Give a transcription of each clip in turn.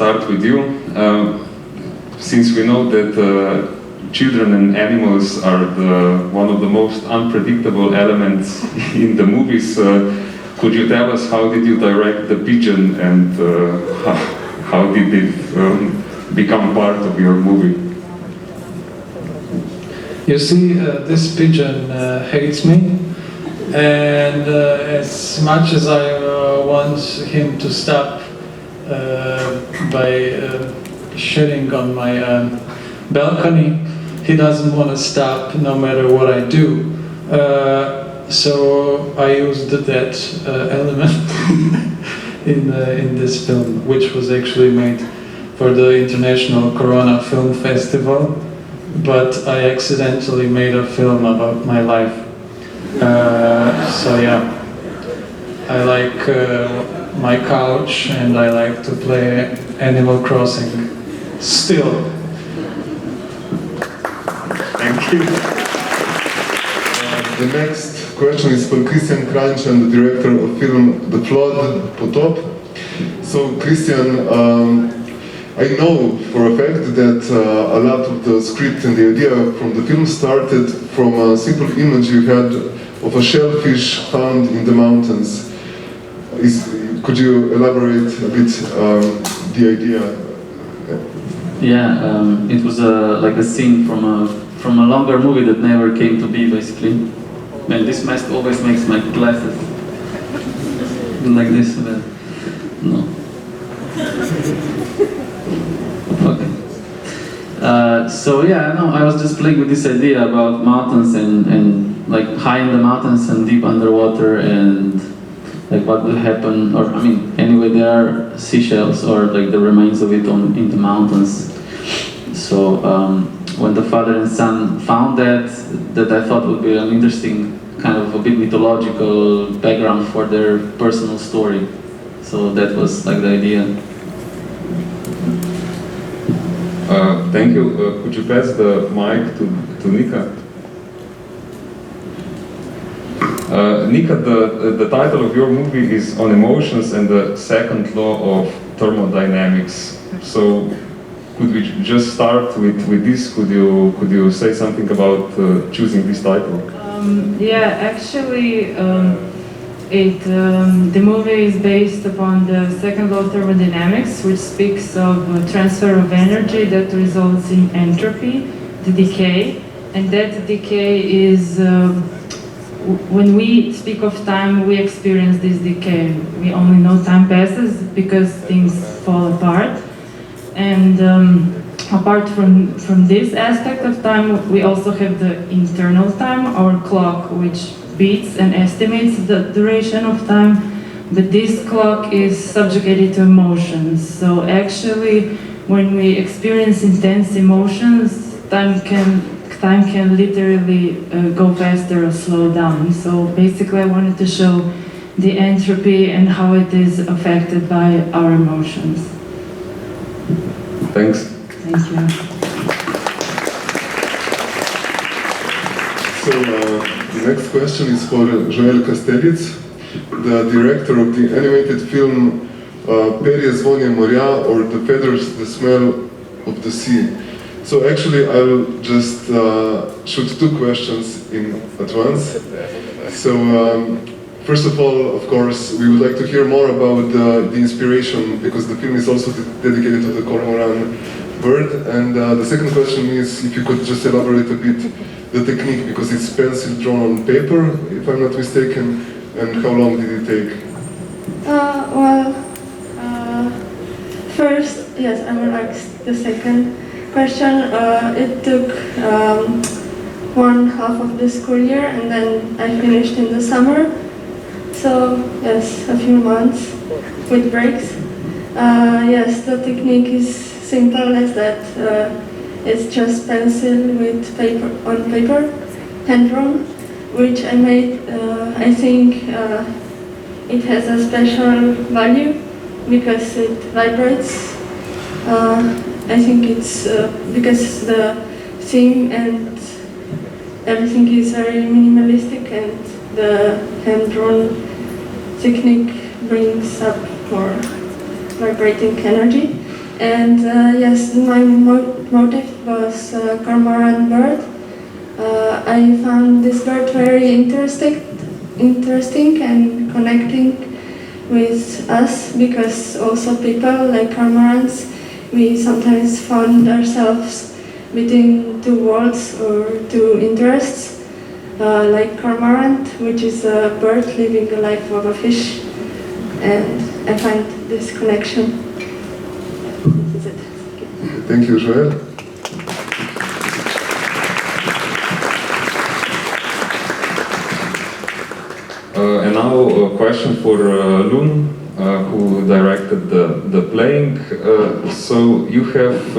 start with you. Since we know that children and animals are one of the most unpredictable elements in the movies, could you tell us how did you direct the pigeon and how did it become part of your movie? You see, this pigeon hates me, and as much as I want him to stop by shitting on my balcony, he doesn't want to stop no matter what I do. So I used that element in this film, which was actually made for the International Corona Film Festival, but I accidentally made a film about my life. So yeah, I like my couch and I like to play Animal Crossing still. Thank you. The next question is for Christian Kranjc, the director of film The Flood, Potop. So Christian, I know for a fact that a lot of the script and the idea from the film started from a simple image you had of a shellfish found in the mountains. Could you elaborate a bit the idea? Yeah, it was like a scene from a longer movie that never came to be, basically. Man, this mask always makes my glasses like this, but no. Okay. So yeah, no, I was just playing with this idea about mountains and like high in the mountains and deep underwater, and like what will happen, or I mean, anyway, there are seashells or like the remains of it in the mountains. So when the father and son found that I thought would be an interesting kind of a bit mythological background for their personal story. So that was like the idea. Thank you. Could you pass the mic to Nika? Nika, the title of your movie is On Emotions and the Second Law of Thermodynamics. So could we just start with this? Could you say something about choosing this title? Yeah, actually, the movie is based upon the second law of thermodynamics, which speaks of transfer of energy that results in entropy, the decay, and that decay is when we speak of time, we experience this decay. We only know time passes because things fall apart. And apart from this aspect of time, we also have the internal time, our clock, which beats and estimates the duration of time. But this clock is subjugated to emotions. So actually, when we experience intense emotions, time can literally go faster or slow down. So basically, I wanted to show the entropy and how it is affected by our emotions. Thanks. Thank you. So the next question is for Joel Kastelic, the director of the animated film Perje zvonje morja, or The Feathers, the Smell of the Sea. So actually I'll just shoot two questions in at once. So first of all, of course, we would like to hear more about the inspiration, because the film is also dedicated to the cormorant bird. And the second question is if you could just elaborate a bit the technique, because it's pencil drawn on paper, if I'm not mistaken, and how long did it take? First, yes, I will ask the second question. It took 1/2 of the school year, and then I finished in the summer. So, yes, a few months with breaks. Yes, the technique is simple as that. It's just pencil with paper on paper, hand drawn, which I made. I think it has a special value because it vibrates. I think it's because the theme and everything is very minimalistic, and the hand-drawn technique brings up more vibrating energy. And yes, my motive was cormorant bird. I found this bird very interesting and connecting with us, because also people like cormorants, we sometimes found ourselves between two worlds or two interests, like cormorant, which is a bird living the life of a fish, and I find this connection. This is it. Thank you, Joël. And now a question for Lun, who directed the playing. So you have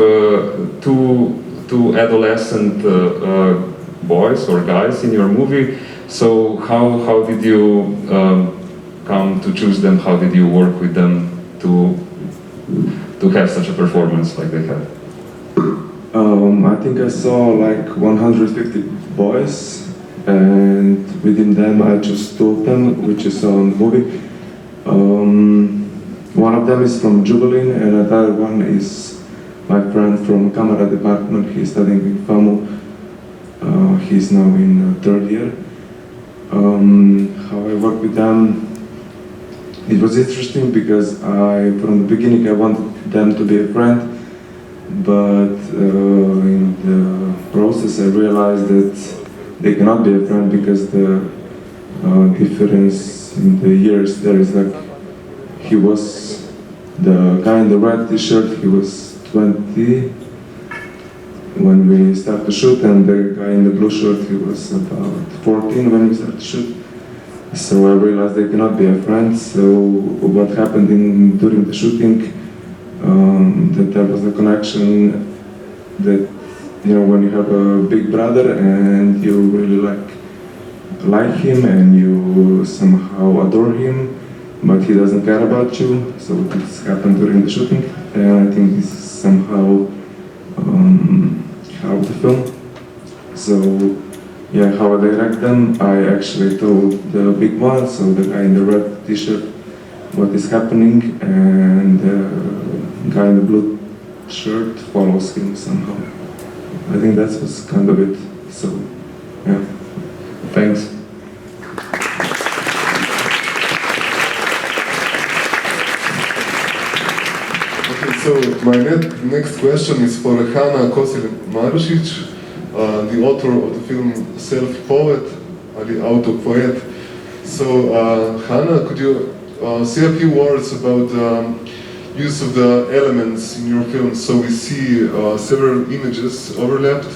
two adolescent boys or guys in your movie. So how did you come to choose them? How did you work with them to have such a performance like they had? I think I saw like 150 boys, and within them I chose two of them, which is on the movie. One of them is from Jubilee, and another one is my friend from camera department. He's studying in FAMU. He's now in third year. How I work with them, it was interesting because from the beginning I wanted them to be a friend, but in the process I realized that they cannot be a friend because the difference in the years there is like, he was, the guy in the red t-shirt, he was 20 when we started to shoot, and the guy in the blue shirt, he was about 14 when we started to shoot. So I realized they cannot be a friend. So what happened during the shooting, that there was a connection that, you know, when you have a big brother and you really like him and you somehow adore him, but he doesn't care about you. So this happened during the shooting, and I think this is somehow how the film. So yeah, how I direct them, I actually told the big one, so the guy in the red t-shirt, what is happening, and the guy in the blue shirt follows him somehow. I think that was kind of it. So yeah. Thanks. So my next question is for Hanna Kosil-Marušić, the author of the film Self-Poet, or the auto-poet. So Hanna, could you say a few words about the use of the elements in your film? So we see several images overlapped,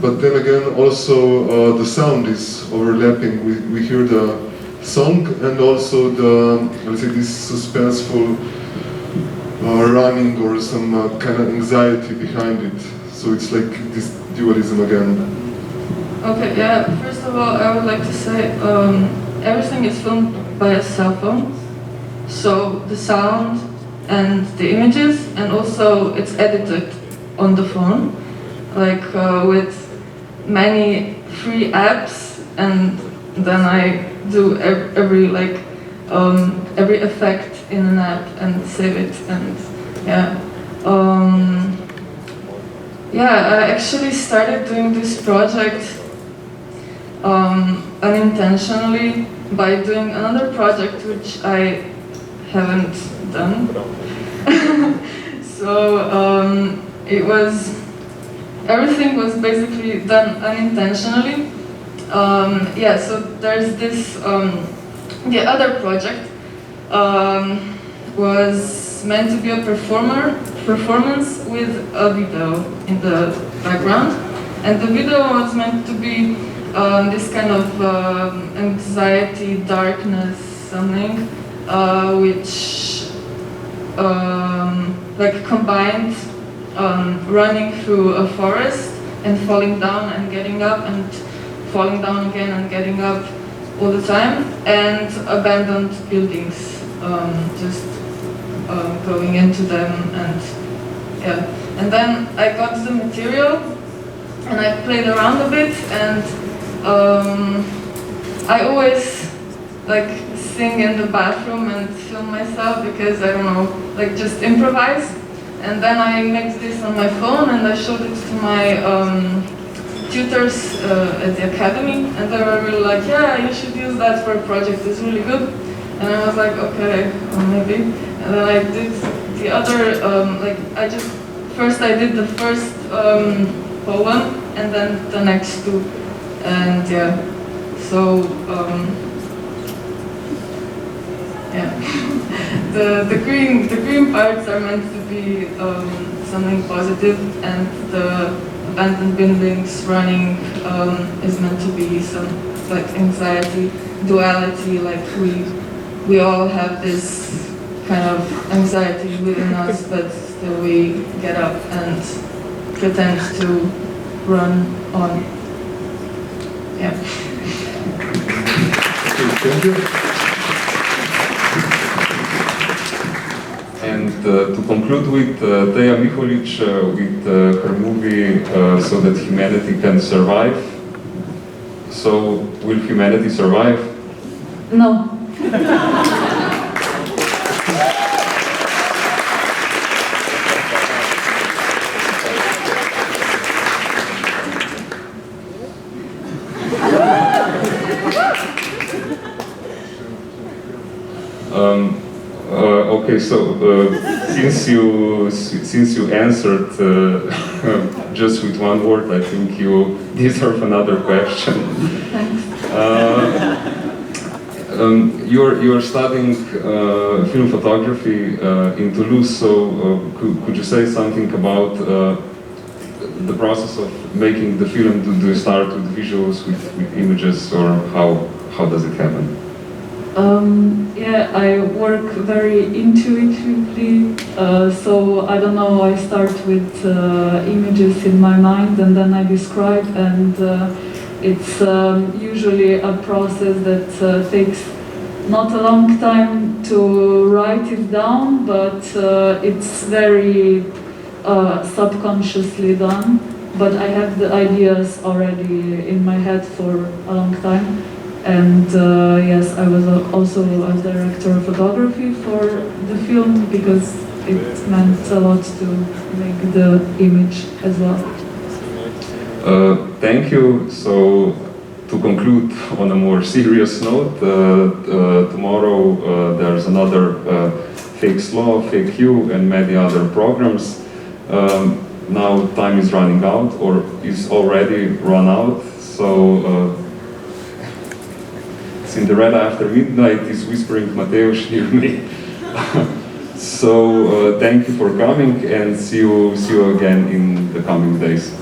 but then again also the sound is overlapping. We hear the song and also the, let's say, this suspenseful running or some kind of anxiety behind it. So it's like this dualism again. Okay, yeah, first of all, I would like to say everything is filmed by a cell phone. So the sound and the images, and also it's edited on the phone, like with many free apps, and then I do every effect in an app and save it, and yeah. I actually started doing this project unintentionally by doing another project which I haven't done. So everything was basically done unintentionally. So there's this, the other project was meant to be a performance with a video in the background, and the video was meant to be this kind of anxiety, darkness, something which combined running through a forest and falling down and getting up and falling down again and getting up all the time, and abandoned buildings, just going into them, and yeah. And then I got the material and I played around a bit, and I always sing in the bathroom and film myself because I don't know, just improvise. And then I made this on my phone and I showed it to my tutors at the academy, and they were really like, yeah, you should use that for a project, it's really good. And I was like, okay, maybe. And then I did the other, first I did the first poem and then the next two. And yeah, so, yeah. the green parts are meant to be something positive, and the abandoned buildings running is meant to be some like anxiety, duality, like we all have this kind of anxiety within us, but still we get up and pretend to run on. Yeah. Thank you. And to conclude with Teja Miholic with her movie So That Humanity Can Survive. So, will humanity survive? No. Okay, so since you answered just with one word, I think you deserve another question. Thanks. You're studying film photography in Toulouse, so could you say something about the process of making the film? Do you start with visuals, with images, or how does it happen? Yeah, I work very intuitively, so I don't know, I start with images in my mind and then I describe, and it's usually a process that takes not a long time to write it down, but it's very subconsciously done, but I have the ideas already in my head for a long time. And yes, I was also a director of photography for the film because it meant a lot to make the image as well. Thank you. So, to conclude on a more serious note, tomorrow there's another FeKK SLO I, FeKK, and many other programs. Now time is running out, or is already run out, so Cinderella after midnight is whispering Mateusz near me. So thank you for coming, and see you again in the coming days.